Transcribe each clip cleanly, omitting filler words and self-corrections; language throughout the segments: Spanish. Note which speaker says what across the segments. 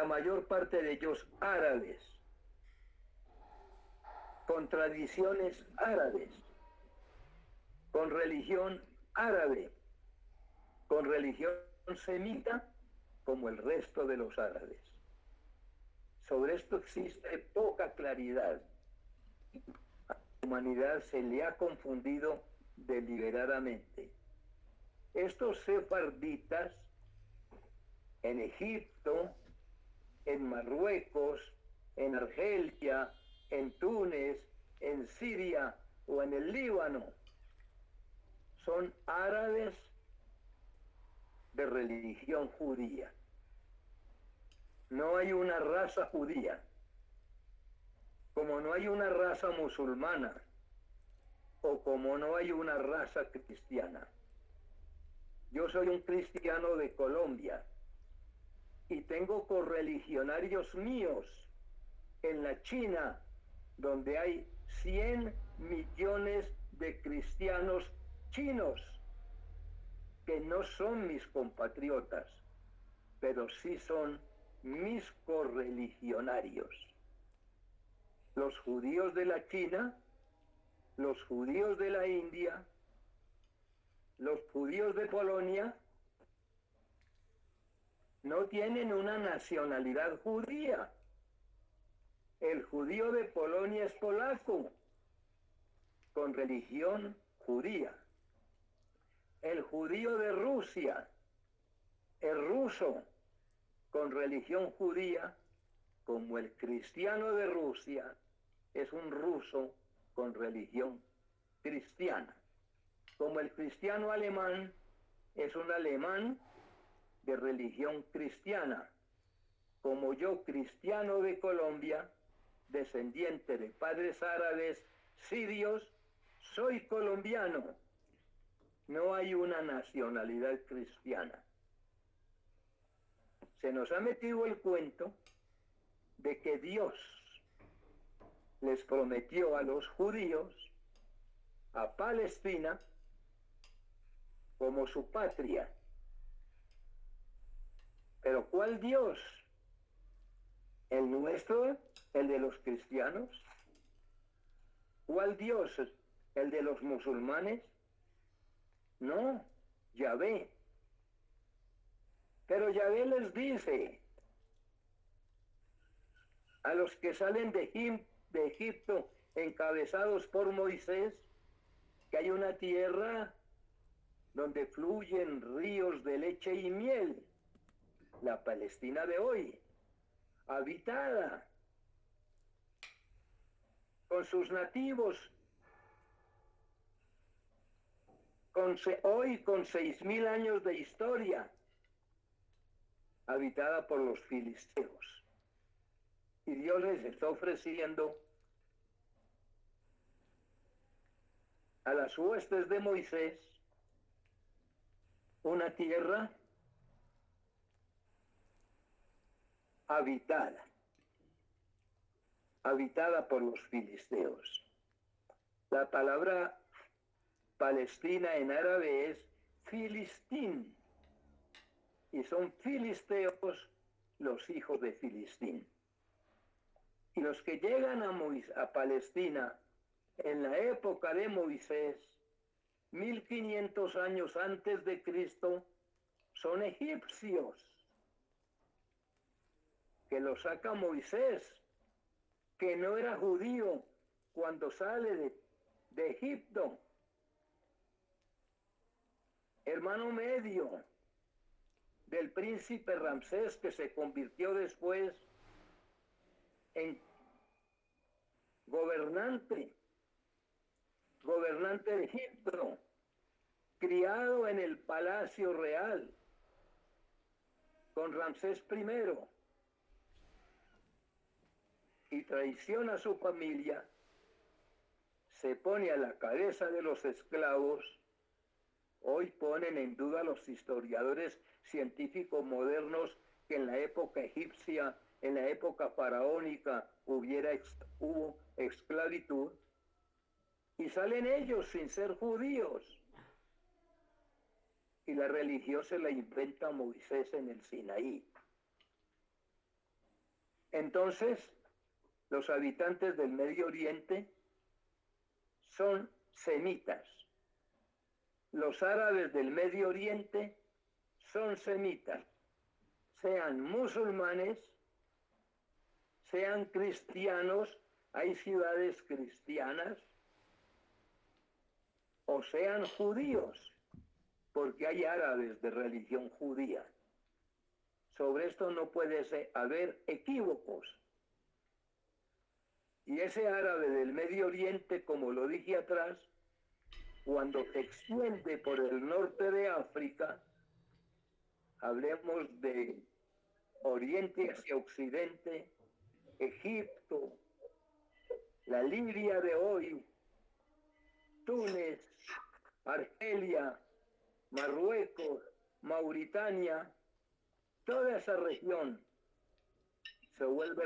Speaker 1: la mayor parte de ellos árabes, con tradiciones árabes, con religión árabe, con religión semita, como el resto de los árabes. Sobre esto existe poca claridad. A la humanidad se le ha confundido deliberadamente. Estos sefarditas en Egipto, en Marruecos, en Argelia, en Túnez, en Siria o en el Líbano, son árabes de religión judía. No hay una raza judía, como no hay una raza musulmana o como no hay una raza cristiana. Yo soy un cristiano de Colombia y tengo correligionarios míos en la China, donde hay 100 millones de cristianos chinos que no son mis compatriotas, pero sí son mis correligionarios. Los judíos de la China, los judíos de la India, los judíos de Polonia, no tienen una nacionalidad judía. El judío de Polonia es polaco, con religión judía. El judío de Rusia es ruso, con religión judía, como el cristiano de Rusia es un ruso con religión cristiana. Como el cristiano alemán es un alemán de religión cristiana. Como yo, cristiano de Colombia, descendiente de padres árabes sirios, soy colombiano. No hay una nacionalidad cristiana. Se nos ha metido el cuento de que Dios les prometió a los judíos a Palestina como su patria. Pero ¿cuál Dios? ¿El nuestro? ¿El de los cristianos? ¿Cuál Dios? ¿El de los musulmanes? No, Yahvé. Pero Yahvé les dice a los que salen de Egipto encabezados por Moisés que hay una tierra donde fluyen ríos de leche y miel, la Palestina de hoy, habitada, con sus nativos, hoy con 6.000 años de historia, habitada por los filisteos. Y Dios les está ofreciendo a las huestes de Moisés una tierra habitada por los filisteos. La palabra Palestina en árabe es Filistín, y son filisteos los hijos de Filistín. Y los que llegan a Palestina en la época de Moisés, 1500 años antes de Cristo, son egipcios, que los saca Moisés, que no era judío cuando sale de Egipto, hermano medio del príncipe Ramsés, que se convirtió después en gobernante de Egipto, criado en el palacio real con Ramsés I, y traiciona a su familia, se pone a la cabeza de los esclavos. Hoy ponen en duda los historiadores científicos modernos que en la época egipcia, en la época faraónica, hubo esclavitud, y salen ellos sin ser judíos. Y la religión se la inventa Moisés en el Sinaí. Entonces, los habitantes del Medio Oriente son semitas. Los árabes del Medio Oriente son semitas, sean musulmanes, sean cristianos, hay ciudades cristianas, o sean judíos, porque hay árabes de religión judía. Sobre esto no puede haber equívocos. Y ese árabe del Medio Oriente, como lo dije atrás, cuando se extiende por el norte de África, hablemos de Oriente hacia Occidente, Egipto, la Libia de hoy, Túnez, Argelia, Marruecos, Mauritania, toda esa región se vuelve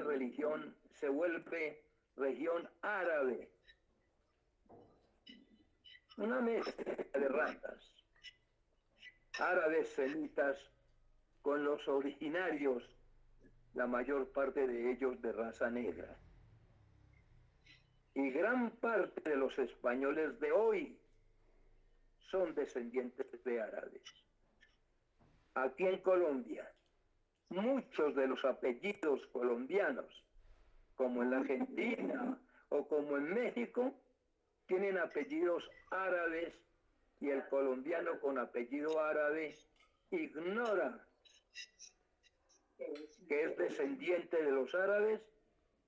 Speaker 1: región árabe. Una mezcla de razas, árabes semitas con los originarios, la mayor parte de ellos de raza negra. Y gran parte de los españoles de hoy son descendientes de árabes. Aquí en Colombia, muchos de los apellidos colombianos, como en la Argentina o como en México, tienen apellidos árabes, y el colombiano con apellido árabe ignora que es descendiente de los árabes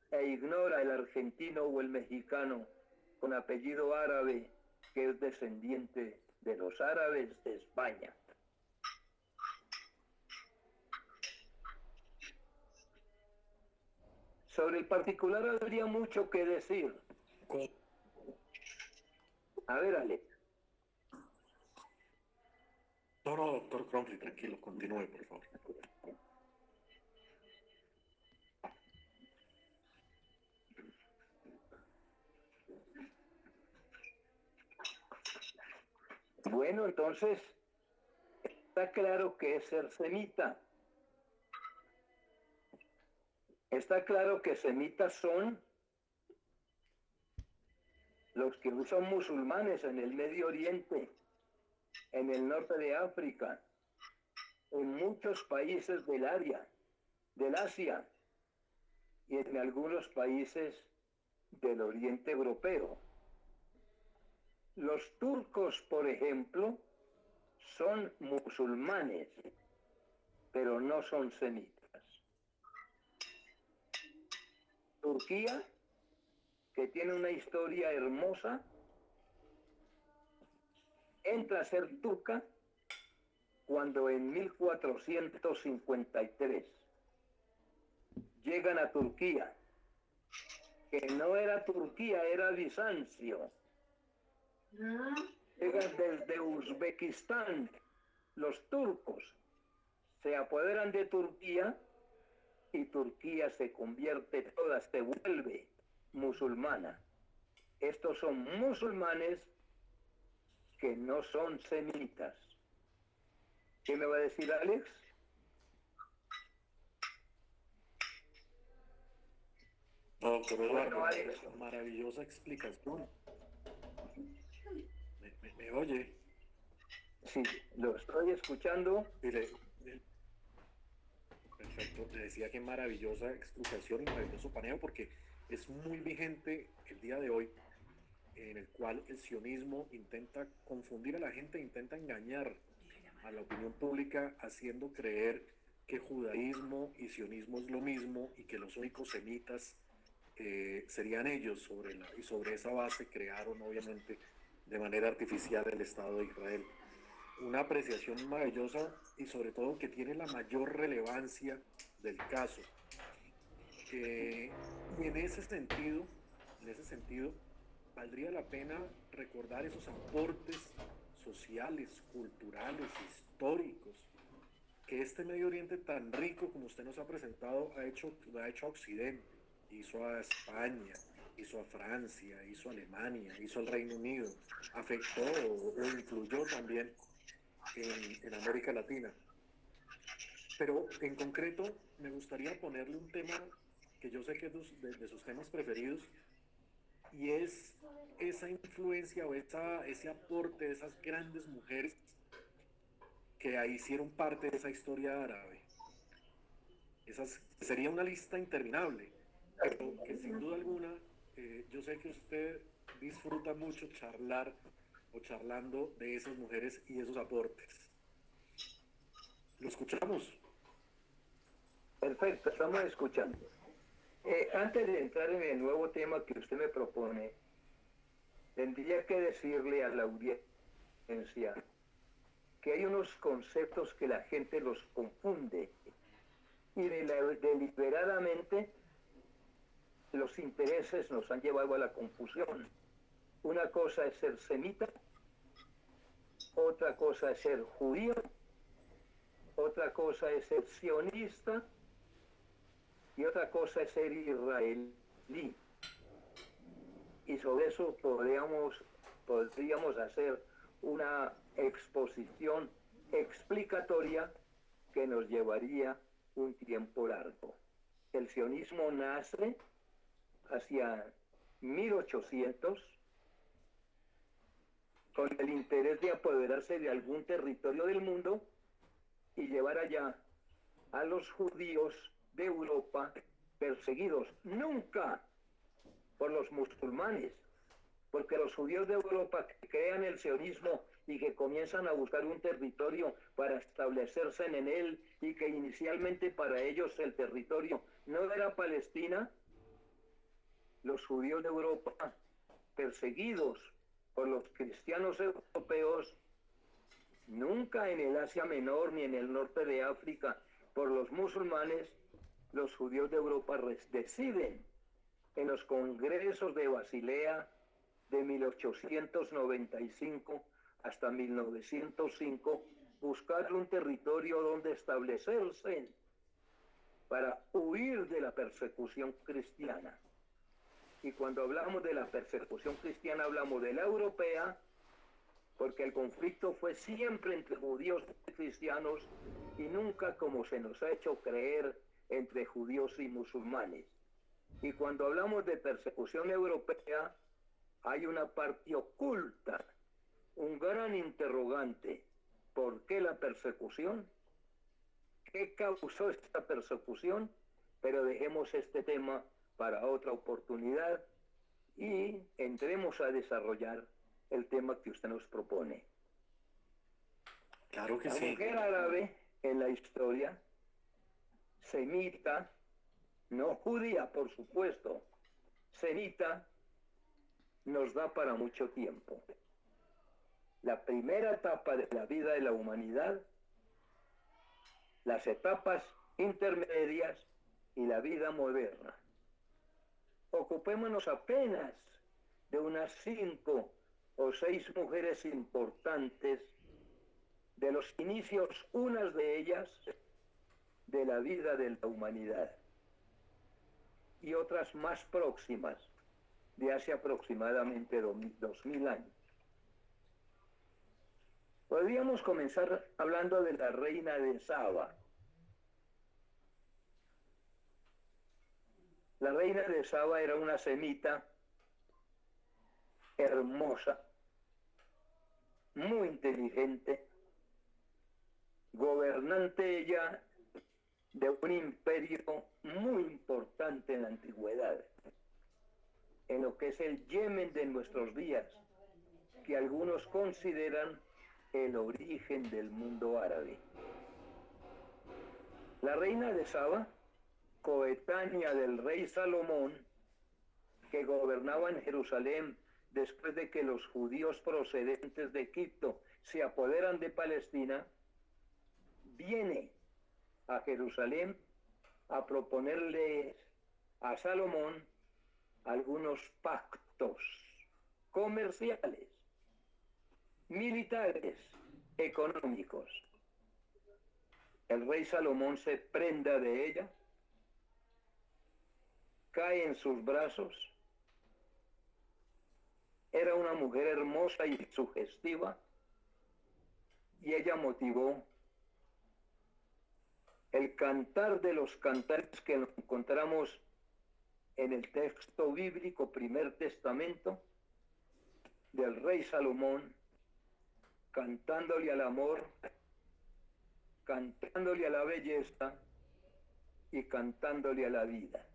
Speaker 1: e ignora el argentino o el mexicano con apellido árabe que es descendiente de los árabes de España. Sobre el particular habría mucho que decir. A ver, Alex.
Speaker 2: No, doctor Cromley, tranquilo, continúe, por favor.
Speaker 1: Bueno, entonces, está claro que es ser semita. Está claro que semitas son los que son musulmanes en el Medio Oriente, en el norte de África, en muchos países del área, del Asia, y en algunos países del Oriente Europeo. Los turcos, por ejemplo, son musulmanes, pero no son semitas. Turquía, que tiene una historia hermosa, entra a ser turca cuando en 1453 llegan a Turquía, que no era Turquía, era Bizancio. Llegan desde Uzbekistán, los turcos se apoderan de Turquía y Turquía se convierte toda, se vuelve musulmana. Estos son musulmanes que no son semitas. ¿Qué me va a decir Alex?
Speaker 2: No, pero
Speaker 1: Bueno,
Speaker 2: Eduardo, maravillosa explicación. ¿Me oye?
Speaker 1: Sí, lo estoy escuchando.
Speaker 2: Perfecto, le decía que maravillosa explicación y maravilloso paneo, porque es muy vigente el día de hoy, en el cual el sionismo intenta confundir a la gente, intenta engañar a la opinión pública, haciendo creer que judaísmo y sionismo es lo mismo y que los únicos semitas serían ellos, y sobre esa base crearon obviamente de manera artificial el Estado de Israel. Una apreciación maravillosa y sobre todo que tiene la mayor relevancia del caso. Y en ese sentido, valdría la pena recordar esos aportes sociales, culturales, históricos que este Medio Oriente tan rico como usted nos ha presentado ha hecho a Occidente. Hizo a España, hizo a Francia, hizo a Alemania, hizo al Reino Unido, afectó o influyó también en América Latina. Pero en concreto me gustaría ponerle un tema que yo sé que es de sus temas preferidos, y es esa influencia o ese aporte de esas grandes mujeres que hicieron parte de esa historia árabe. Sería una lista interminable, pero que sin duda alguna, yo sé que usted disfruta mucho charlar o charlando de esas mujeres y esos aportes. Lo escuchamos.
Speaker 1: Perfecto, estamos escuchando. Antes de entrar en el nuevo tema que usted me propone, tendría que decirle a la audiencia que hay unos conceptos que la gente los confunde y deliberadamente los intereses nos han llevado a la confusión. Una cosa es ser semita, otra cosa es ser judío, otra cosa es ser sionista y otra cosa es ser israelí. Y sobre eso podríamos hacer una exposición explicatoria que nos llevaría un tiempo largo. El sionismo nace hacia 1800 con el interés de apoderarse de algún territorio del mundo y llevar allá a los judíos de Europa perseguidos, nunca por los musulmanes, porque los judíos de Europa que crean el sionismo y que comienzan a buscar un territorio para establecerse en él y que inicialmente para ellos el territorio no era Palestina, los judíos de Europa perseguidos por los cristianos europeos, nunca en el Asia Menor ni en el norte de África por los musulmanes, los judíos de Europa deciden en los congresos de Basilea de 1895 hasta 1905 buscar un territorio donde establecerse para huir de la persecución cristiana. Y cuando hablamos de la persecución cristiana hablamos de la europea, porque el conflicto fue siempre entre judíos y cristianos y nunca, como se nos ha hecho creer, entre judíos y musulmanes. Y cuando hablamos de persecución europea, hay una parte oculta, un gran interrogante. ¿Por qué la persecución? ¿Qué causó esta persecución? Pero dejemos este tema para otra oportunidad y entremos a desarrollar el tema que usted nos propone.
Speaker 2: Claro que
Speaker 1: la
Speaker 2: sí.
Speaker 1: La mujer árabe en la historia, semita, no judía, por supuesto, semita, nos da para mucho tiempo. La primera etapa de la vida de la humanidad, las etapas intermedias y la vida moderna. Ocupémonos apenas de unas 5 o 6 mujeres importantes, de los inicios, unas de ellas, de la vida de la humanidad, y otras más próximas, de hace aproximadamente 2000 años. Podríamos comenzar hablando de la reina de Saba. La reina de Saba era una semita hermosa, muy inteligente, gobernante ella de un imperio muy importante en la antigüedad, en lo que es el Yemen de nuestros días, que algunos consideran el origen del mundo árabe. La reina de Saba, coetánea del rey Salomón, que gobernaba en Jerusalén después de que los judíos procedentes de Egipto se apoderan de Palestina, viene a Jerusalén a proponerle a Salomón algunos pactos comerciales, militares, económicos. El rey Salomón se prenda de ella, cae en sus brazos. Era una mujer hermosa y sugestiva, y ella motivó el cantar de los cantares que encontramos en el texto bíblico, primer testamento, del rey Salomón, cantándole al amor, cantándole a la belleza y cantándole a la vida.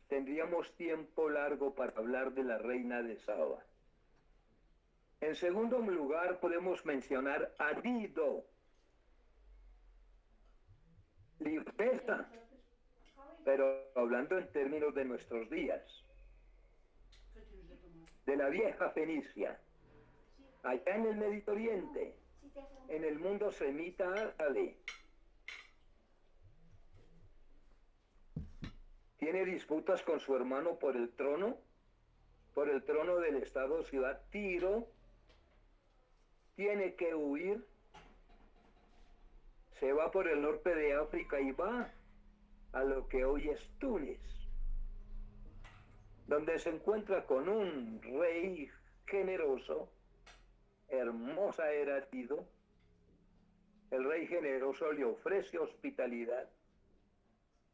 Speaker 1: Tendríamos tiempo largo para hablar de la reina de Saba. En segundo lugar, podemos mencionar a Dido, libreza, pero hablando en términos de nuestros días, de la vieja Fenicia, allá en el Medio Oriente, en el mundo semita árabe. Tiene disputas con su hermano por el trono del estado ciudad Tiro. Tiene que huir, se va por el norte de África y va a lo que hoy es Túnez, donde se encuentra con un rey generoso. Hermosa era Dido. El rey generoso le ofrece hospitalidad,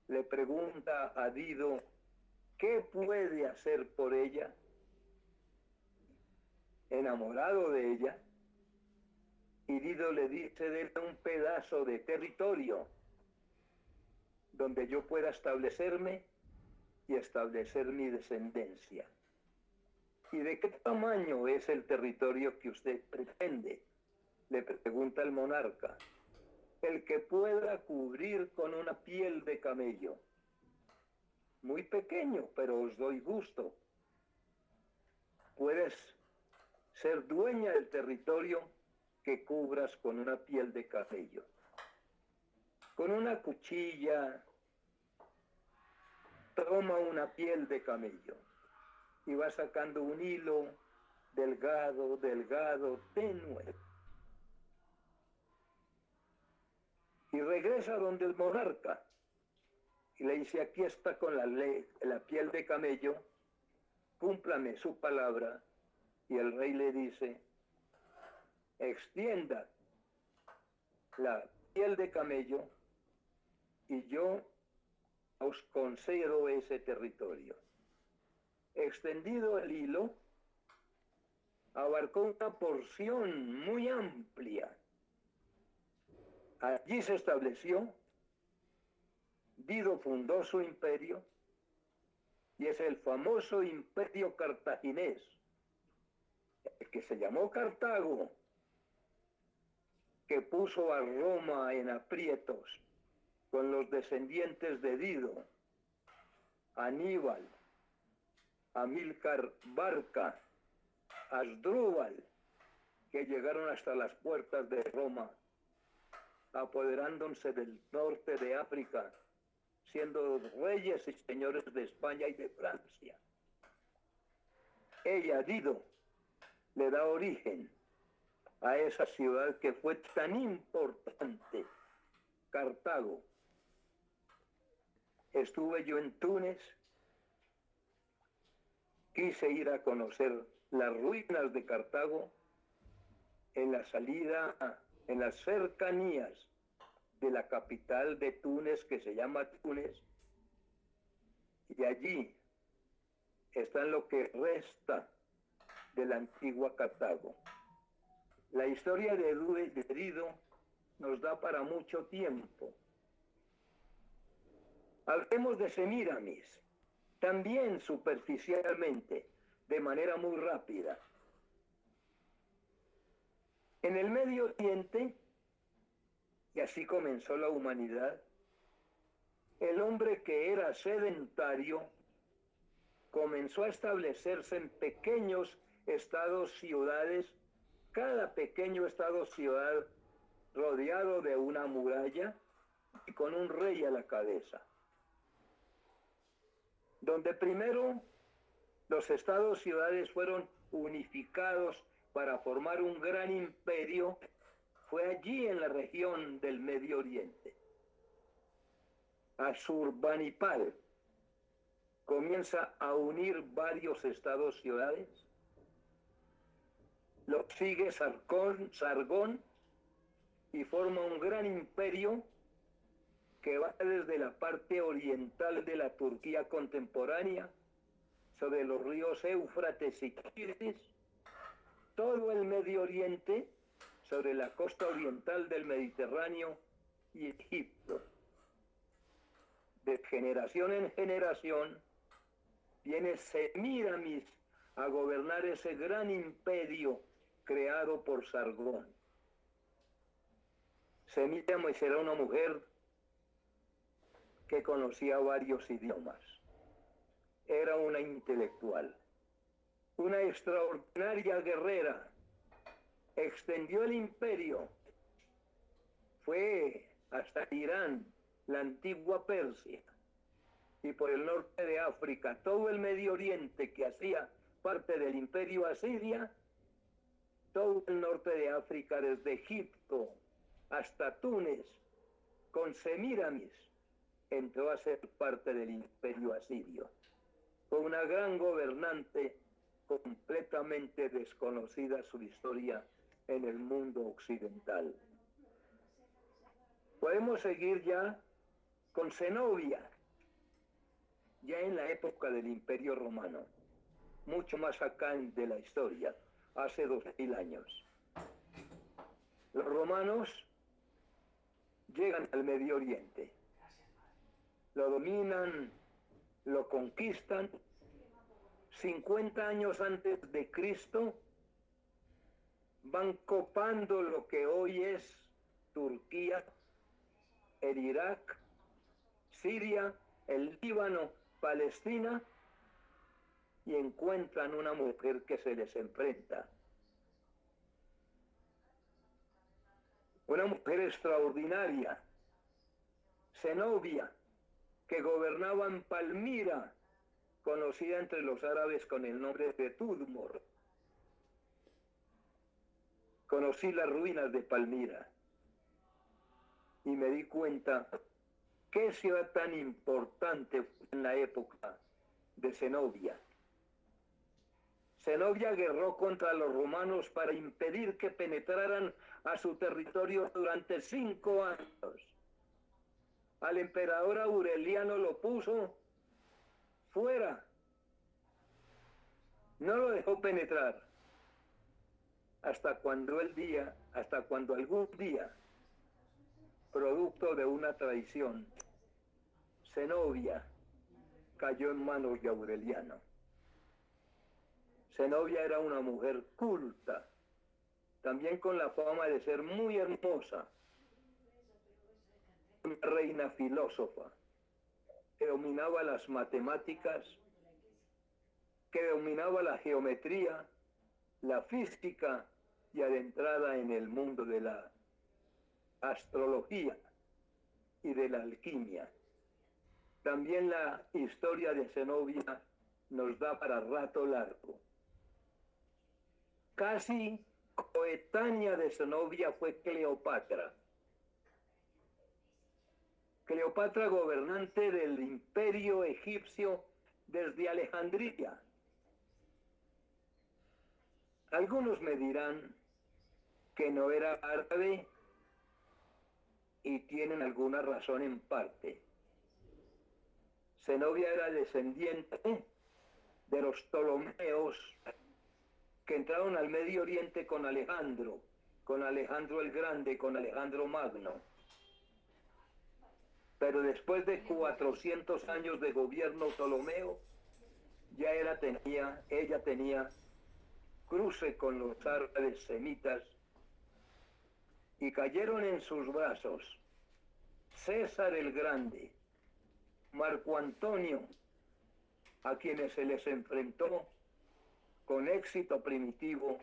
Speaker 1: le pregunta a Dido qué puede hacer por ella. Enamorado de ella, y Dido le dice: denle un pedazo de territorio donde yo pueda establecerme y establecer mi descendencia. ¿Y de qué tamaño es el territorio que usted pretende?, le pregunta el monarca. El que pueda cubrir con una piel de camello. Muy pequeño, pero os doy gusto. Puedes ser dueña del territorio que cubras con una piel de camello. Con una cuchilla, toma una piel de camello y va sacando un hilo delgado, delgado, tenue. Y regresa donde el monarca y le dice: aquí está con la piel de camello, cúmplame su palabra. Y el rey le dice: extienda la piel de camello y yo os concedo ese territorio. Extendido el hilo, abarcó una porción muy amplia. Allí se estableció. Dido fundó su imperio y es el famoso imperio cartaginés, el que se llamó Cartago, que puso a Roma en aprietos con los descendientes de Dido, Aníbal, Amílcar Barca, Asdrúbal, que llegaron hasta las puertas de Roma, apoderándose del norte de África, siendo reyes y señores de España y de Francia. Ella, Dido, le da origen a esa ciudad que fue tan importante, Cartago. Estuve yo en Túnez, quise ir a conocer las ruinas de Cartago en la salida, en las cercanías de la capital de Túnez, que se llama Túnez, y allí está lo que resta de la antigua Cartago. La historia de Dido nos da para mucho tiempo. Hablemos de Semíramis, también superficialmente, de manera muy rápida. En el Medio Oriente, y así comenzó la humanidad, el hombre que era sedentario comenzó a establecerse en pequeños estados-ciudades, cada pequeño estado-ciudad rodeado de una muralla y con un rey a la cabeza. Donde primero los estados-ciudades fueron unificados para formar un gran imperio, fue allí en la región del Medio Oriente. Asurbanipal comienza a unir varios estados-ciudades, lo sigue Sargón y forma un gran imperio que va desde la parte oriental de la Turquía contemporánea, sobre los ríos Éufrates y Tigris, todo el Medio Oriente, sobre la costa oriental del Mediterráneo y Egipto. De generación en generación viene Semíramis a gobernar ese gran imperio creado por Sargón. Semíramis era una mujer que conocía varios idiomas. Era una intelectual, una extraordinaria guerrera. Extendió el imperio, fue hasta Irán, la antigua Persia, y por el norte de África, todo el Medio Oriente que hacía parte del imperio asiria, todo el norte de África, desde Egipto hasta Túnez, con Semíramis, entró a ser parte del imperio asirio. Fue una gran gobernante, completamente desconocida su historia en el mundo occidental. Podemos seguir ya con Zenobia, ya en la época del Imperio Romano, mucho más acá de la historia, hace 2000 años. Los romanos llegan al Medio Oriente, lo dominan, lo conquistan. 50 años antes de Cristo van copando lo que hoy es Turquía, el Irak, Siria, el Líbano, Palestina, y encuentran una mujer que se les enfrenta. Una mujer extraordinaria, Zenobia, que gobernaba en Palmira, conocida entre los árabes con el nombre de Tudmor. Conocí las ruinas de Palmira y me di cuenta qué ciudad tan importante fue en la época de Zenobia. Zenobia guerró contra los romanos para impedir que penetraran a su territorio durante 5 años. Al emperador Aureliano lo puso fuera, no lo dejó penetrar hasta cuando algún día, producto de una traición, Zenobia cayó en manos de Aureliano. Zenobia era una mujer culta, también con la fama de ser muy hermosa, una reina filósofa, que dominaba las matemáticas, que dominaba la geometría, la física y adentrada en el mundo de la astrología y de la alquimia. También la historia de Zenobia nos da para rato largo. Casi coetánea de Zenobia fue Cleopatra. Cleopatra, gobernante del imperio egipcio desde Alejandría. Algunos me dirán que no era árabe y tienen alguna razón en parte. Zenobia era descendiente de los Ptolomeos que entraron al Medio Oriente con Alejandro el Grande, con Alejandro Magno. Pero después de 400 años de gobierno ptolomeo, ella tenía cruce con los árabes semitas y cayeron en sus brazos César el Grande, Marco Antonio, a quienes se les enfrentó con éxito primitivo,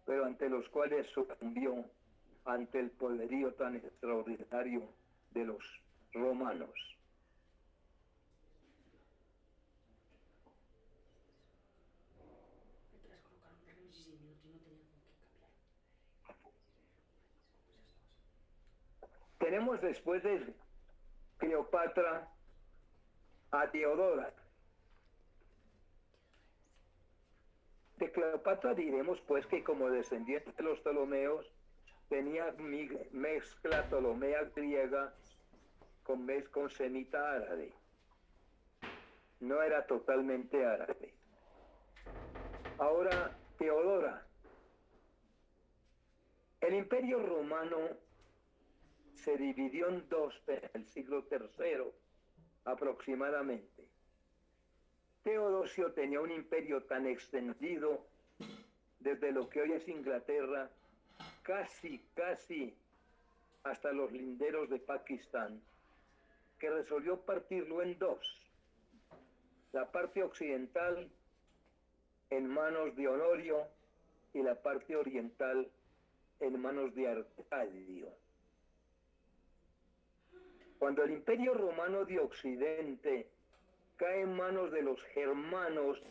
Speaker 1: pero ante los cuales sucumbió ante el poderío tan extraordinario de los romanos. Tenemos después de Cleopatra a Teodora. De Cleopatra diremos pues que como descendiente de los Ptolomeos tenía mezcla ptolomea griega con semita árabe. No era totalmente árabe. Ahora, Teodora. El Imperio Romano se dividió en dos en el siglo III aproximadamente. Teodosio tenía un imperio tan extendido desde lo que hoy es Inglaterra, casi hasta los linderos de Pakistán, que resolvió partirlo en dos. La parte occidental en manos de Honorio y la parte oriental en manos de Arcadio. Cuando el Imperio Romano de Occidente cae en manos de los germanos,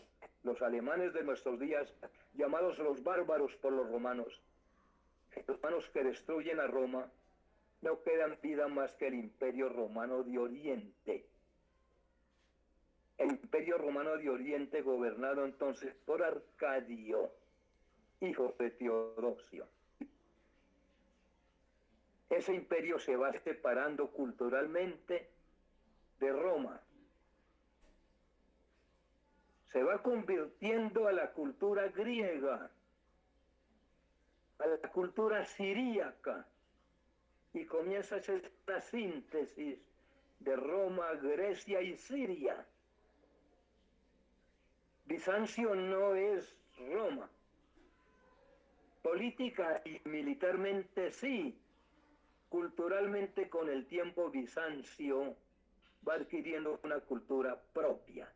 Speaker 1: los alemanes de nuestros días, llamados los bárbaros por los romanos, germanos que destruyen a Roma, no queda en vida más que el Imperio Romano de Oriente. El Imperio Romano de Oriente, gobernado entonces por Arcadio, hijo de Teodosio. Ese imperio se va separando culturalmente de Roma. Se va convirtiendo a la cultura griega, a la cultura siríaca, y comienza a ser una síntesis de Roma, Grecia y Siria. Bizancio no es Roma. Política y militarmente sí. Culturalmente, con el tiempo, Bizancio va adquiriendo una cultura propia.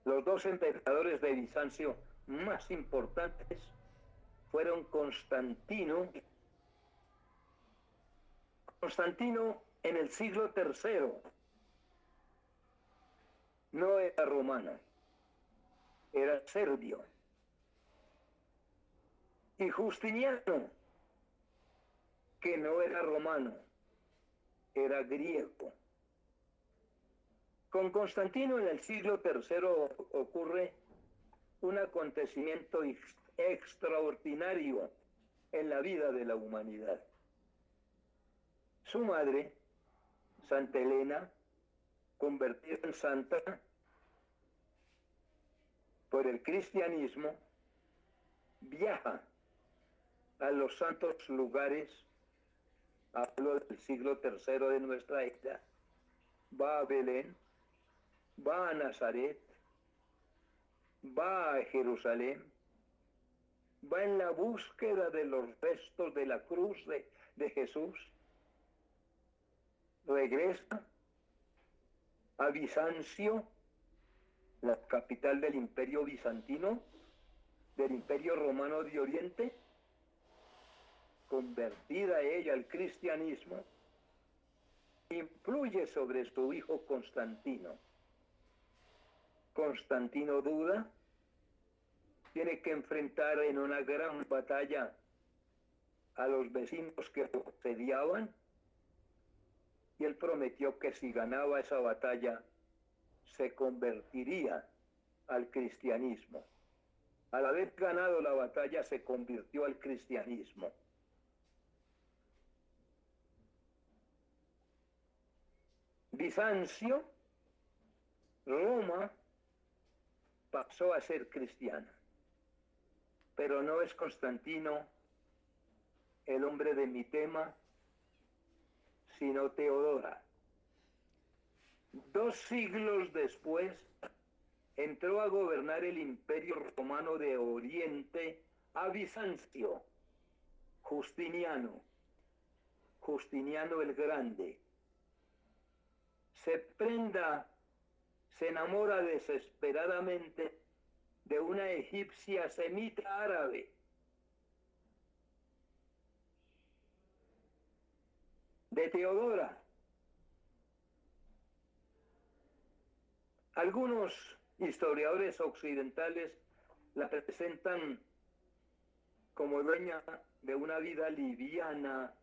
Speaker 1: Los dos emperadores de Bizancio más importantes fueron Constantino en el siglo III. No era romano, era serbio. Y Justiniano, que no era romano, era griego. Con Constantino en el siglo III ocurre un acontecimiento extraordinario en la vida de la humanidad. Su madre, Santa Elena, convertida en santa por el cristianismo, viaja a los santos lugares, hablo del siglo III de nuestra era, va a Belén, va a Nazaret, va a Jerusalén, va en la búsqueda de los restos de la cruz de Jesús, regresa a Bizancio, la capital del Imperio Bizantino, del Imperio Romano de Oriente, convertida ella al cristianismo, influye sobre su hijo Constantino. Constantino duda, tiene que enfrentar en una gran batalla a los vecinos que lo asediaban, y él prometió que si ganaba esa batalla se convertiría al cristianismo. Al haber ganado la batalla se convirtió al cristianismo. Bizancio, Roma, pasó a ser cristiana, pero no es Constantino el hombre de mi tema, sino Teodora. 2 siglos después entró a gobernar el Imperio Romano de Oriente a Bizancio, Justiniano el Grande. Se enamora desesperadamente de una egipcia semita árabe. De Teodora. Algunos historiadores occidentales la presentan como dueña de una vida liviana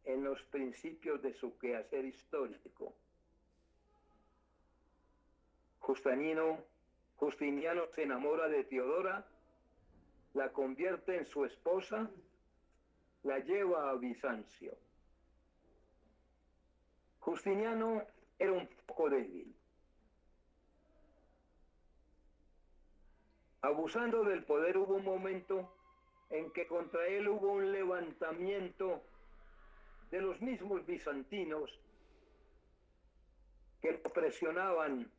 Speaker 1: en los principios de su quehacer histórico. Justiniano se enamora de Teodora, la convierte en su esposa, la lleva a Bizancio. Justiniano era un poco débil. Abusando del poder, hubo un momento en que contra él hubo un levantamiento de los mismos bizantinos que lo presionaban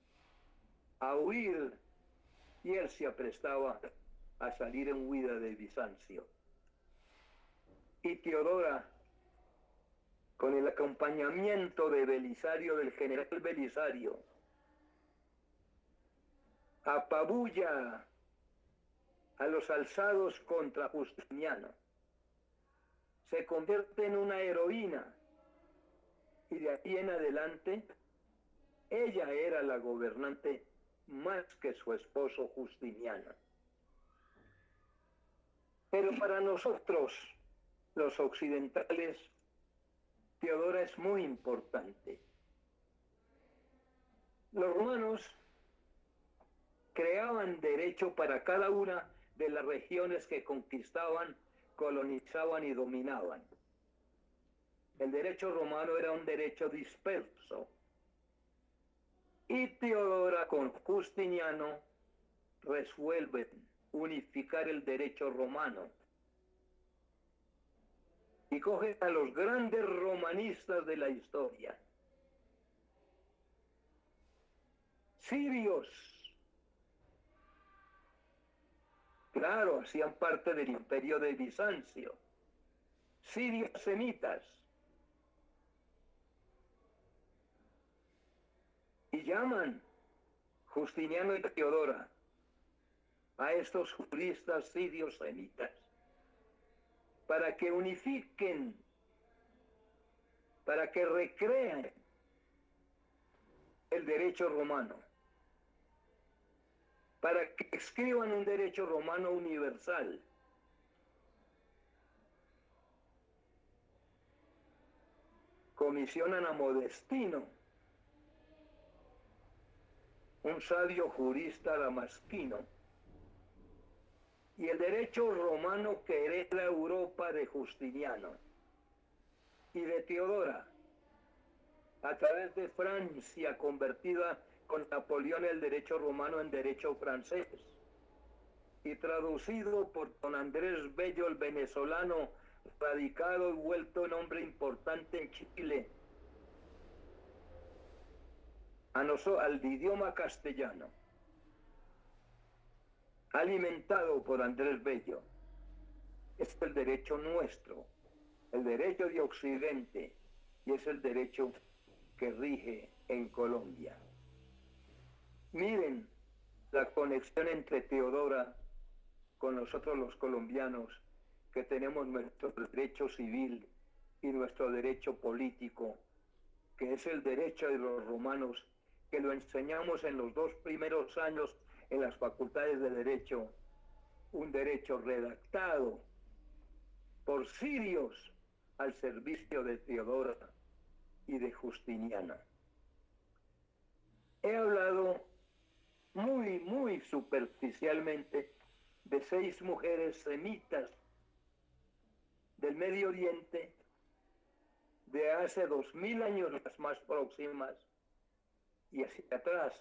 Speaker 1: a huir, y él se aprestaba a salir en huida de Bizancio. Y Teodora, con el acompañamiento de Belisario, del general Belisario, apabulla a los alzados contra Justiniano. Se convierte en una heroína, y de aquí en adelante ella era la gobernante más que su esposo Justiniano. Pero para nosotros, los occidentales, Teodora es muy importante. Los romanos creaban derecho para cada una de las regiones que conquistaban, colonizaban y dominaban. El derecho romano era un derecho disperso. Y Teodora con Justiniano resuelven unificar el derecho romano. Y cogen a los grandes romanistas de la historia. Sirios. Claro, hacían parte del imperio de Bizancio. Sirios semitas. Y llaman Justiniano y Teodora a estos juristas sirios semitas para que unifiquen, para que recreen el derecho romano, para que escriban un derecho romano universal. Comisionan a Modestino, un sabio jurista damasquino, y el derecho romano que hereda Europa de Justiniano y de Teodora, a través de Francia, convertida con Napoleón el derecho romano en derecho francés, y traducido por don Andrés Bello, el venezolano, radicado y vuelto un hombre importante en Chile, al idioma castellano, alimentado por Andrés Bello. Es el derecho nuestro, el derecho de Occidente, y es el derecho que rige en Colombia. Miren la conexión entre Teodora con nosotros los colombianos, que tenemos nuestro derecho civil y nuestro derecho político, que es el derecho de los romanos, que lo enseñamos en los 2 primeros años en las facultades de derecho, un derecho redactado por sirios al servicio de Teodora y de Justiniano. He hablado muy superficialmente de 6 mujeres semitas del Medio Oriente de hace 2000 años, las más próximas, y hacia atrás,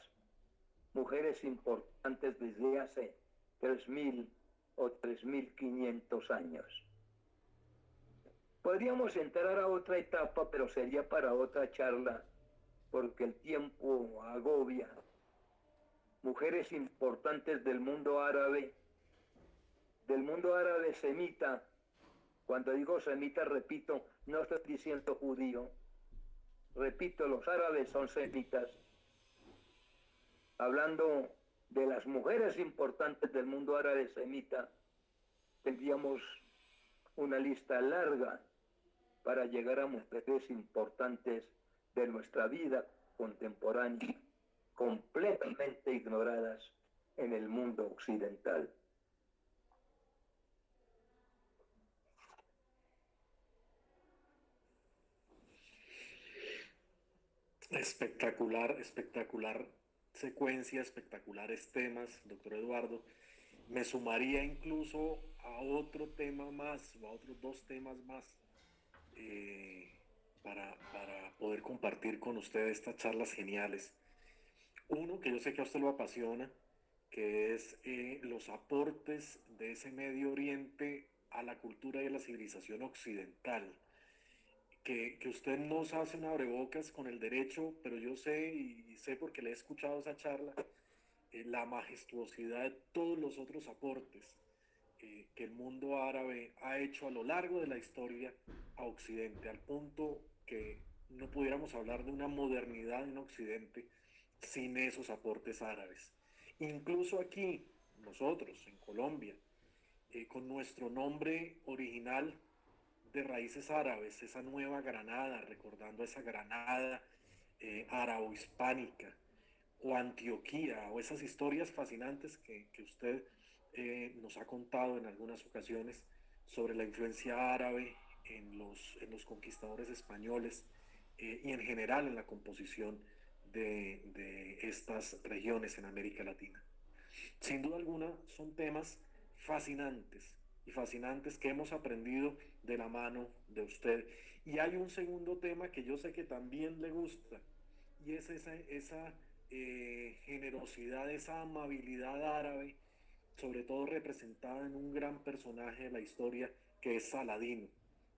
Speaker 1: mujeres importantes desde hace 3000 o 3500 años. Podríamos entrar a otra etapa, pero sería para otra charla, porque el tiempo agobia. Mujeres importantes del mundo árabe semita. Cuando digo semita, repito, no estoy diciendo judío. Repito, los árabes son semitas. Hablando de las mujeres importantes del mundo árabe semita, tendríamos una lista larga para llegar a mujeres importantes de nuestra vida contemporánea, completamente ignoradas en el mundo occidental.
Speaker 2: Espectacular secuencia, espectaculares temas, doctor Eduardo. Me sumaría incluso a otro tema más, o a otros 2 temas más, para poder compartir con usted estas charlas geniales. Uno que yo sé que a usted lo apasiona, que es los aportes de ese Medio Oriente a la cultura y a la civilización occidental. Que usted nos hace un abrebocas con el derecho, pero yo sé y sé porque le he escuchado esa charla, la majestuosidad de todos los otros aportes que el mundo árabe ha hecho a lo largo de la historia a Occidente, al punto que no pudiéramos hablar de una modernidad en Occidente sin esos aportes árabes. Incluso aquí, nosotros, en Colombia, con nuestro nombre original de raíces árabes, esa nueva Granada, recordando esa Granada arabo-hispánica, o Antioquía, o esas historias fascinantes que usted nos ha contado en algunas ocasiones sobre la influencia árabe en los conquistadores españoles y en general en la composición de estas regiones en América Latina. Sin duda alguna son temas fascinantes y fascinantes que hemos aprendido de la mano de usted. Y hay un segundo tema que yo sé que también le gusta y es esa generosidad, esa amabilidad árabe, sobre todo representada en un gran personaje de la historia que es Saladino,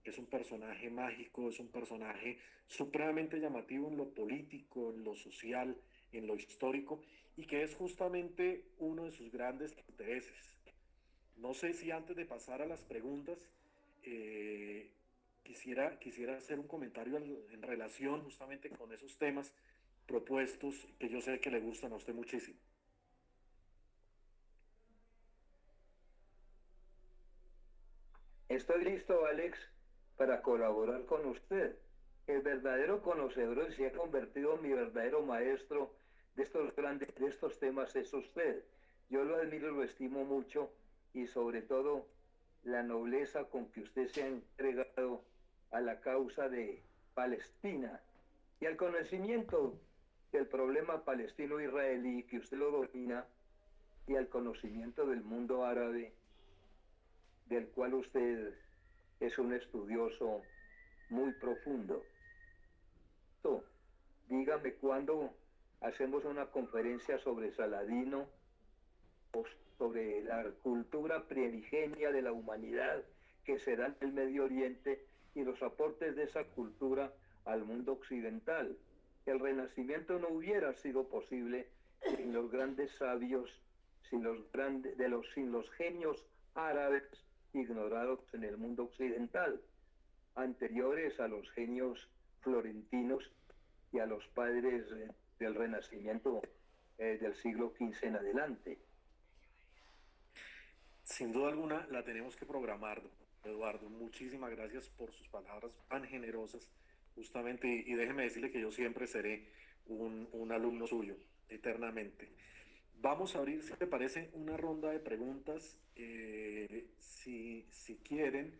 Speaker 2: que es un personaje mágico, es un personaje supremamente llamativo en lo político, en lo social, en lo histórico, y que es justamente uno de sus grandes intereses. No sé si antes de pasar a las preguntas, eh, quisiera hacer un comentario en relación justamente con esos temas propuestos que yo sé que le gustan a usted muchísimo.
Speaker 1: Estoy listo, Alex, para colaborar con usted. El verdadero conocedor y se ha convertido en mi verdadero maestro de estos grandes, de estos temas es usted. Yo lo admiro, lo estimo mucho y sobre todo la nobleza con que usted se ha entregado a la causa de Palestina y al conocimiento del problema palestino-israelí que usted lo domina y al conocimiento del mundo árabe del cual usted es un estudioso muy profundo. Dígame cuándo hacemos una conferencia sobre Saladino o sobre la cultura primigenia de la humanidad que se da en el Medio Oriente y los aportes de esa cultura al mundo occidental. El Renacimiento no hubiera sido posible sin los grandes sabios, sin los genios árabes ignorados en el mundo occidental, anteriores a los genios florentinos y a los padres del Renacimiento del siglo XV en adelante.
Speaker 2: Sin duda alguna la tenemos que programar, Eduardo. Muchísimas gracias por sus palabras tan generosas, justamente, y déjeme decirle que yo siempre seré un alumno suyo, eternamente. Vamos a abrir, si te parece, una ronda de preguntas, si quieren,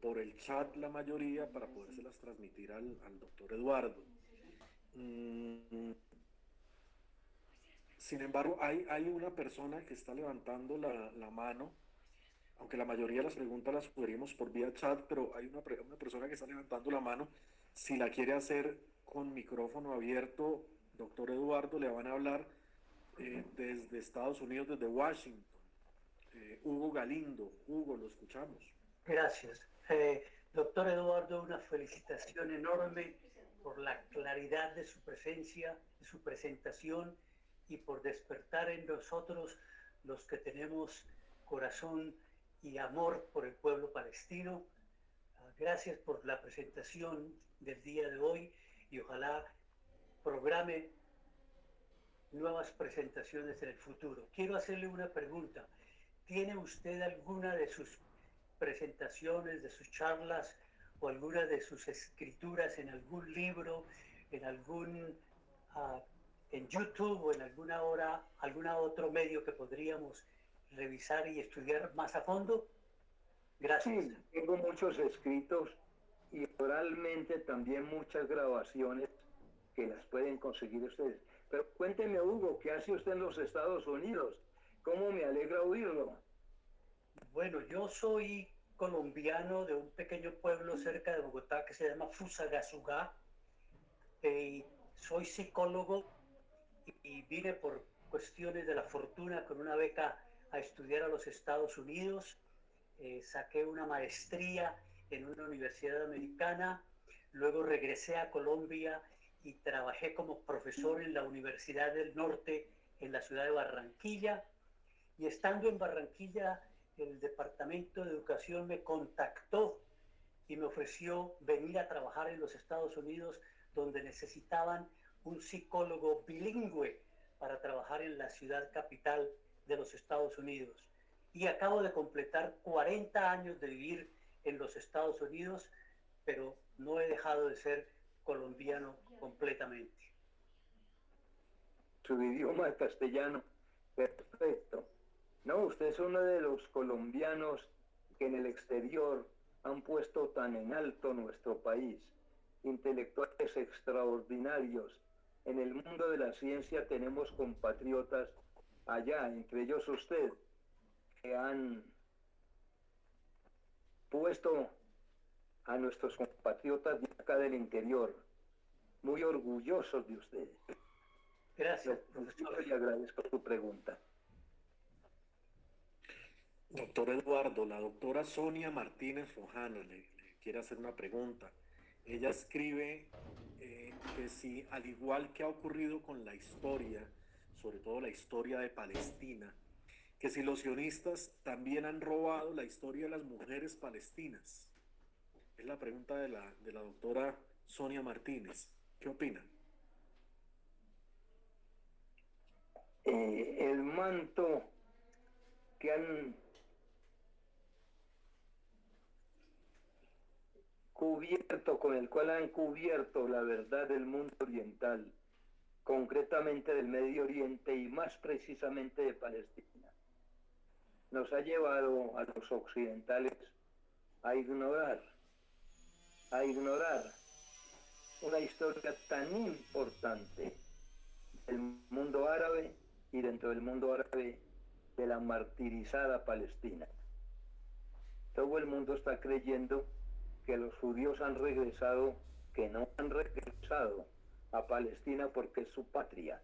Speaker 2: por el chat la mayoría, para podérselas transmitir al doctor Eduardo. Sin embargo, hay una persona que está levantando la mano, aunque la mayoría de las preguntas las podríamos por vía chat, pero hay una persona que está levantando la mano. Si la quiere hacer con micrófono abierto, doctor Eduardo, le van a hablar desde Estados Unidos, desde Washington. Hugo Galindo. Hugo, lo escuchamos.
Speaker 3: Gracias. Doctor Eduardo, una felicitación enorme por la claridad de su presencia, de su presentación y por despertar en nosotros los que tenemos corazón y amor por el pueblo palestino. Gracias por la presentación del día de hoy y ojalá programe nuevas presentaciones en el futuro. Quiero hacerle una pregunta. ¿Tiene usted alguna de sus presentaciones, de sus charlas o alguna de sus escrituras en algún libro, en algún en YouTube o en algún otro medio que podríamos revisar y estudiar más a fondo? Gracias.
Speaker 1: Sí, tengo muchos escritos y oralmente también muchas grabaciones que las pueden conseguir ustedes. Pero cuénteme, Hugo, ¿qué hace usted en los Estados Unidos? ¿Cómo me alegra oírlo?
Speaker 3: Bueno, yo soy colombiano de un pequeño pueblo cerca de Bogotá que se llama Fusagasugá. Soy psicólogo y vine por cuestiones de la fortuna con una beca a estudiar a los Estados Unidos. Saqué una maestría en una universidad americana, luego regresé a Colombia y trabajé como profesor en la Universidad del Norte en la ciudad de Barranquilla. Y estando en Barranquilla, el Departamento de Educación me contactó y me ofreció venir a trabajar en los Estados Unidos, donde necesitaban un psicólogo bilingüe para trabajar en la ciudad capital de los Estados Unidos. Y acabo de completar 40 años de vivir en los Estados Unidos, pero no he dejado de ser colombiano completamente.
Speaker 1: Su idioma es castellano, perfecto. No, usted es uno de los colombianos que en el exterior han puesto tan en alto nuestro país. Intelectuales extraordinarios. En el mundo de la ciencia tenemos compatriotas allá, entre ellos usted, que han puesto a nuestros compatriotas de acá del interior muy orgullosos de ustedes.
Speaker 3: Gracias, profesor.
Speaker 1: Le agradezco su pregunta.
Speaker 2: Doctor Eduardo, la doctora Sonia Martínez Rojano le quiere hacer una pregunta. Ella escribe que si, al igual que ha ocurrido con la historia, sobre todo la historia de Palestina, que si los sionistas también han robado la historia de las mujeres palestinas. Es la pregunta de la doctora Sonia Martínez. ¿Qué opina?
Speaker 1: El manto que han cubierto, con el cual han cubierto la verdad del mundo oriental, concretamente del Medio Oriente y más precisamente de Palestina, nos ha llevado a los occidentales a ignorar una historia tan importante del mundo árabe y dentro del mundo árabe de la martirizada Palestina. Todo el mundo está creyendo que los judíos han regresado, que no han regresado a Palestina porque es su patria.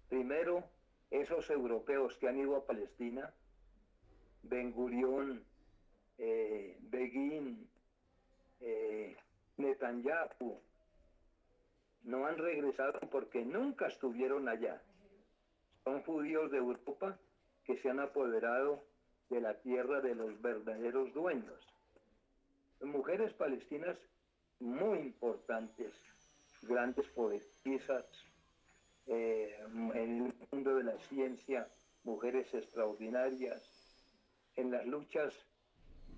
Speaker 1: Primero, esos europeos que han ido a Palestina, Ben Gurión, Begin, Netanyahu, no han regresado porque nunca estuvieron allá. Son judíos de Europa que se han apoderado de la tierra de los verdaderos dueños. Mujeres palestinas muy importantes, grandes poetisas, en el mundo de la ciencia, mujeres extraordinarias, en las luchas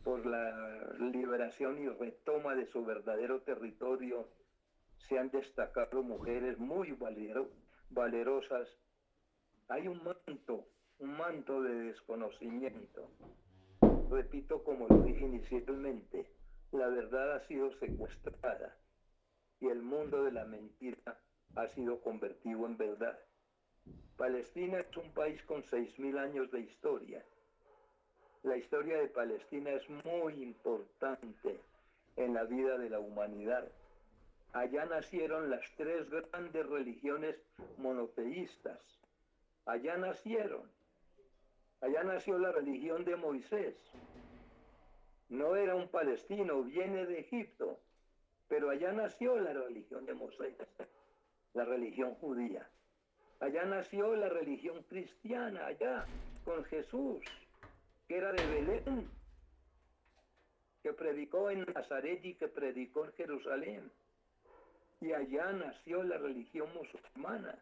Speaker 1: por la liberación y retoma de su verdadero territorio, se han destacado mujeres muy valerosas. Hay un manto de desconocimiento. Repito, como lo dije inicialmente, la verdad ha sido secuestrada y el mundo de la mentira ha sido convertido en verdad. Palestina es un país con 6.000 años de historia. La historia de Palestina es muy importante en la vida de la humanidad. Allá nacieron las 3 grandes religiones monoteístas. Allá nacieron. Allá nació la religión de Moisés. No era un palestino, viene de Egipto, pero allá nació la religión de Moisés, la religión judía. Allá nació la religión cristiana, allá con Jesús, que era de Belén, que predicó en Nazaret y que predicó en Jerusalén. Y allá nació la religión musulmana.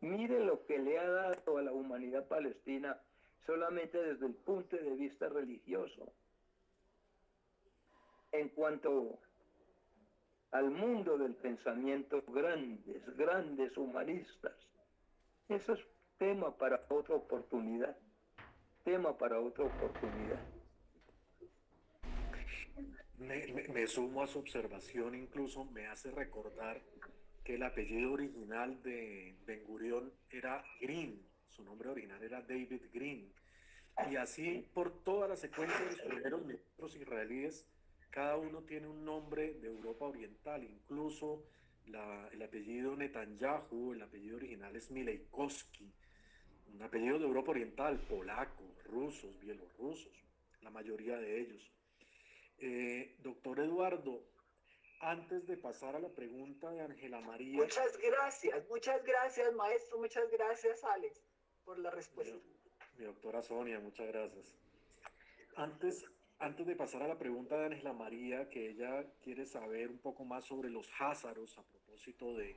Speaker 1: Mire lo que le ha dado a la humanidad palestina solamente desde el punto de vista religioso. En cuanto al mundo del pensamiento, grandes humanistas, eso es tema para otra oportunidad.
Speaker 2: Me sumo a su observación, incluso me hace recordar que el apellido original de Ben Gurión era Green, su nombre original era David Green, Y así por toda la secuencia de los primeros ministros israelíes, cada uno tiene un nombre de Europa Oriental, incluso el apellido Netanyahu, el apellido original es Mileikowski, un apellido de Europa Oriental, polacos, rusos, bielorrusos, la mayoría de ellos. Doctor Eduardo, antes de pasar a la pregunta de Ángela María.
Speaker 4: Muchas gracias, maestro, muchas gracias, Alex, por la respuesta.
Speaker 2: Mi doctora Sonia, muchas gracias. Antes de pasar a la pregunta de Ángela María, que ella quiere saber un poco más sobre los házaros a propósito de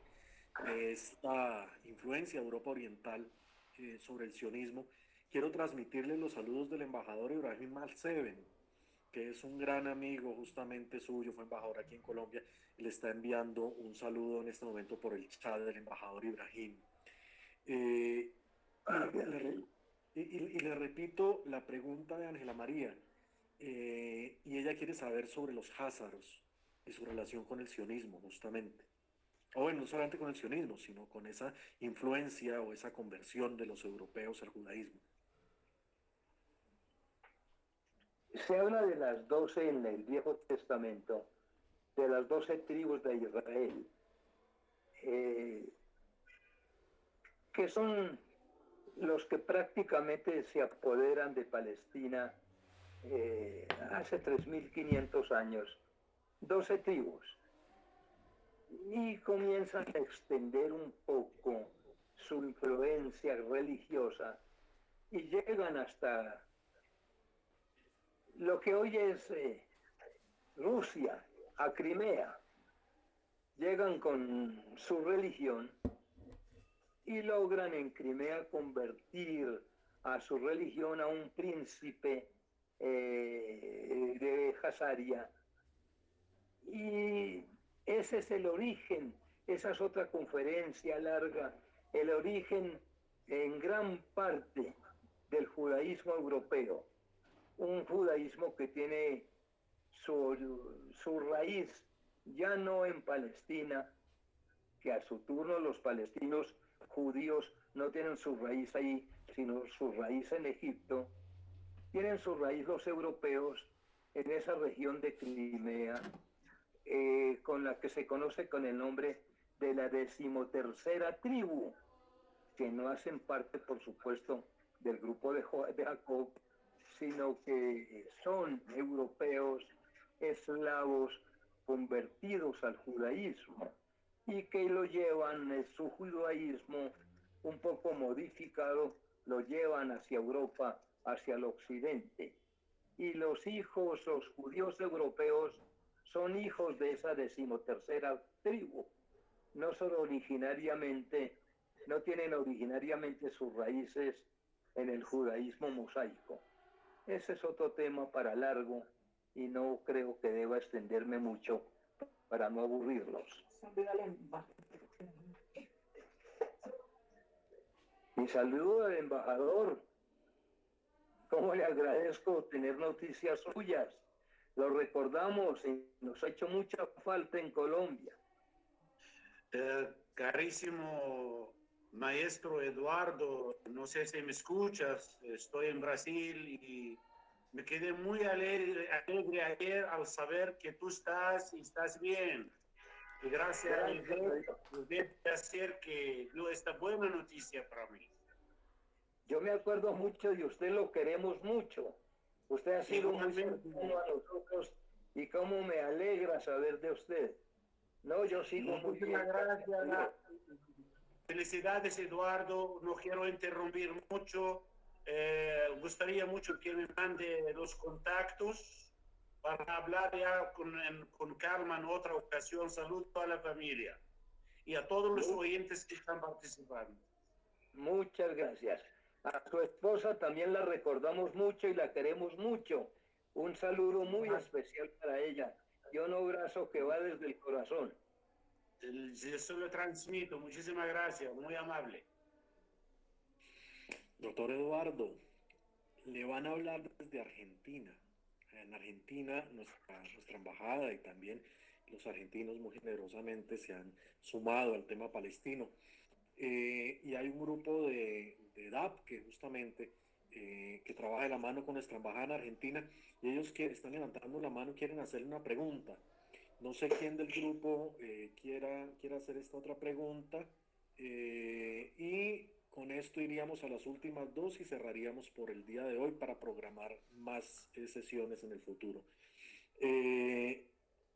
Speaker 2: esta influencia de Europa Oriental sobre el sionismo, quiero transmitirle los saludos del embajador Ibrahim Malseven, que es un gran amigo justamente suyo, fue embajador aquí en Colombia, y le está enviando un saludo en este momento por el chat del embajador Ibrahim. Y le repito la pregunta de Ángela María, y ella quiere saber sobre los házaros y su relación con el sionismo, justamente. O bueno, no solamente con el sionismo, sino con esa influencia o esa conversión de los europeos al judaísmo.
Speaker 1: Se habla de las 12 en el Viejo Testamento, de las 12 tribus de Israel, que son los que prácticamente se apoderan de Palestina hace 3.500 años, 12 tribus, y comienzan a extender un poco su influencia religiosa y llegan hasta lo que hoy es Rusia, a Crimea. Llegan con su religión y logran en Crimea convertir a su religión a un príncipe de Hazaria. Y ese es el origen, esa es otra conferencia larga, el origen en gran parte del judaísmo europeo. Un judaísmo que tiene su raíz ya no en Palestina, que a su turno los palestinos judíos no tienen su raíz ahí, sino su raíz en Egipto. Tienen su raíz los europeos en esa región de Crimea, con la que se conoce con el nombre de la 13ª tribu, que no hacen parte, por supuesto, del grupo de Jacob, sino que son europeos, eslavos, convertidos al judaísmo, y que lo llevan, su judaísmo un poco modificado, lo llevan hacia Europa, hacia el occidente. Y los judíos europeos, son hijos de esa 13ª tribu. No tienen originariamente sus raíces en el judaísmo mosaico. Ese es otro tema para largo y no creo que deba extenderme mucho para no aburrirlos. Mi saludo al embajador. Cómo le agradezco tener noticias suyas. Lo recordamos y nos ha hecho mucha falta en Colombia.
Speaker 5: Carísimo maestro Eduardo, no sé si me escuchas, estoy en Brasil y me quedé muy alegre ayer al saber que tú estás y estás bien. Y gracias a Dios debe hacer que dio esta buena noticia para mí.
Speaker 1: Yo me acuerdo mucho de usted, lo queremos mucho. Usted ha sido muy cercano a nosotros y cómo me alegra saber de usted. No, yo sigo muy bien.
Speaker 5: Gracias. Felicidades, Eduardo. No quiero interrumpir mucho. Gustaría mucho que me mande los contactos para hablar ya con calma en otra ocasión. Saludos a la familia y a todos los oyentes que están participando.
Speaker 1: Muchas gracias. A su esposa también la recordamos mucho y la queremos mucho. Un saludo muy especial para ella y un abrazo que va desde el corazón.
Speaker 5: Eso lo transmito. Muchísimas gracias, muy amable.
Speaker 2: Doctor Eduardo, le van a hablar desde Argentina. En Argentina, nuestra embajada y también los argentinos muy generosamente se han sumado al tema palestino. Y hay un grupo de DAP que justamente que trabaja de la mano con nuestra embajada en Argentina, y ellos que están levantando la mano quieren hacerle una pregunta. No sé quién del grupo quiera hacer esta otra pregunta, y con esto iríamos a las últimas dos y cerraríamos por el día de hoy para programar más sesiones en el futuro.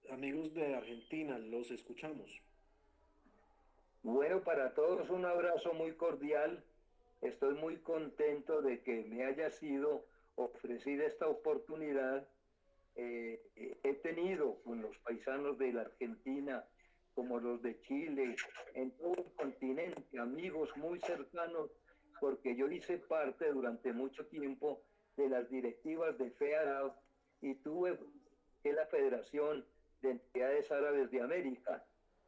Speaker 2: Amigos de Argentina, los escuchamos.
Speaker 1: Bueno, para todos un abrazo muy cordial. Estoy muy contento de que me haya sido ofrecida esta oportunidad. He tenido con los paisanos de la Argentina, como los de Chile, en todo el continente, amigos muy cercanos, porque yo hice parte durante mucho tiempo de las directivas de FEARAB y tuve que la Federación de Entidades Árabes de América,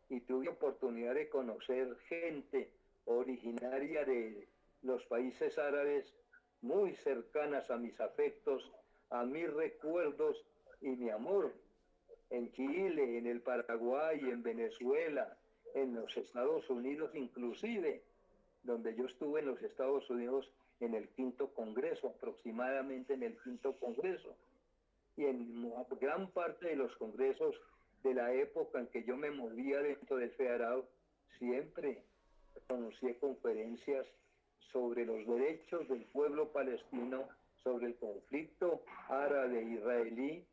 Speaker 1: y tuve oportunidad de conocer gente originaria de los países árabes muy cercanas a mis afectos, a mis recuerdos y mi amor, en Chile, en el Paraguay, en Venezuela, en los Estados Unidos inclusive, donde yo estuve en los Estados Unidos en el 5º Congreso, aproximadamente en el 5º Congreso, y en gran parte de los congresos de la época en que yo me movía dentro del FEARAB, siempre pronuncié conferencias sobre los derechos del pueblo palestino, sobre el conflicto árabe-israelí,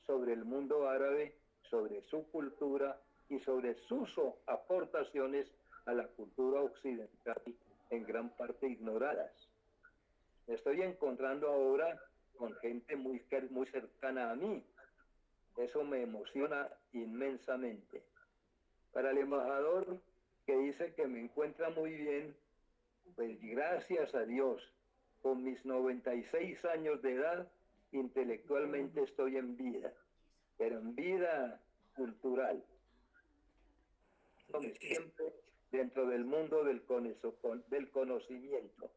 Speaker 1: sobre el mundo árabe, sobre su cultura y sobre sus aportaciones a la cultura occidental, en gran parte ignoradas. Me estoy encontrando ahora con gente muy cercana a mí. Eso me emociona inmensamente. Para el embajador que dice que me encuentra muy bien, pues gracias a Dios, con mis 96 años de edad, intelectualmente estoy en vida, pero en vida cultural. Siempre dentro del mundo del conocimiento.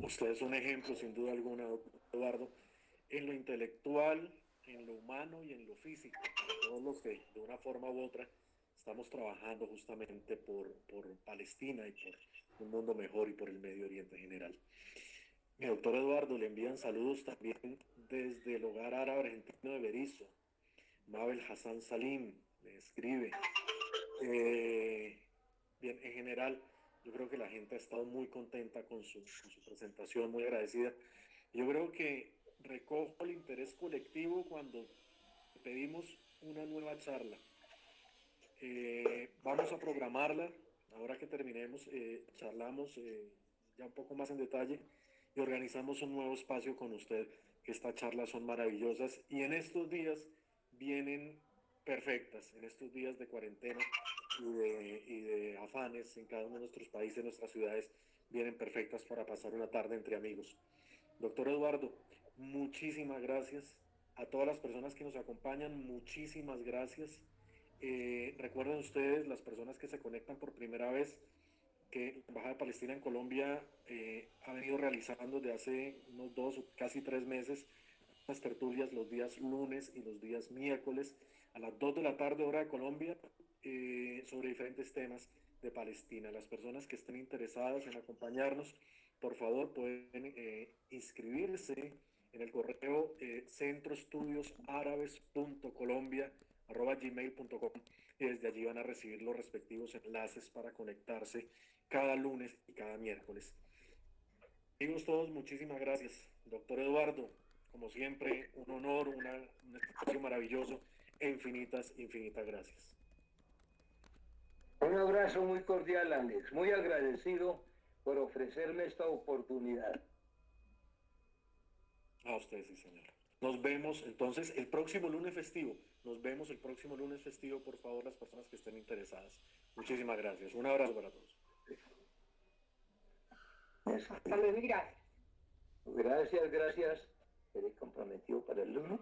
Speaker 2: Usted es un ejemplo, sin duda alguna, Eduardo, en lo intelectual, en lo humano y en lo físico, en todos los que de una forma u otra estamos trabajando justamente por Palestina y por un mundo mejor y por el Medio Oriente en general. Mi doctor Eduardo, le envían saludos también desde el Hogar Árabe Argentino de Berisso. Mabel Hassan Salim me escribe. Bien, en general, yo creo que la gente ha estado muy contenta con su presentación, muy agradecida. Yo creo que recojo el interés colectivo cuando pedimos una nueva charla. Vamos a programarla, ahora que terminemos, charlamos ya un poco más en detalle y organizamos un nuevo espacio con usted. Estas charlas son maravillosas y en estos días vienen perfectas, en estos días de cuarentena y de afanes en cada uno de nuestros países, nuestras ciudades, vienen perfectas para pasar una tarde entre amigos. Doctor Eduardo, muchísimas gracias. A todas las personas que nos acompañan, muchísimas gracias. Recuerden ustedes, las personas que se conectan por primera vez, que la Embajada de Palestina en Colombia ha venido realizando desde hace unos 2 o casi 3 meses las tertulias los días lunes y los días miércoles a las 2 de la tarde hora de Colombia sobre diferentes temas de Palestina. Las personas que estén interesadas en acompañarnos, por favor pueden inscribirse en el correo centroestudiosarabes.colombia@gmail.com y desde allí van a recibir los respectivos enlaces para conectarse cada lunes y cada miércoles. Amigos todos, muchísimas gracias. Doctor Eduardo, como siempre, un honor, un espacio maravilloso e infinitas gracias.
Speaker 1: Un abrazo muy cordial, Alex. Muy agradecido por ofrecerme esta oportunidad.
Speaker 2: A usted, sí, señor. Nos vemos entonces el próximo lunes festivo. Nos vemos el próximo lunes festivo, por favor, las personas que estén interesadas. Muchísimas gracias. Un abrazo para todos.
Speaker 4: Hasta luego y gracias.
Speaker 1: Gracias. Seré comprometido para el lunes.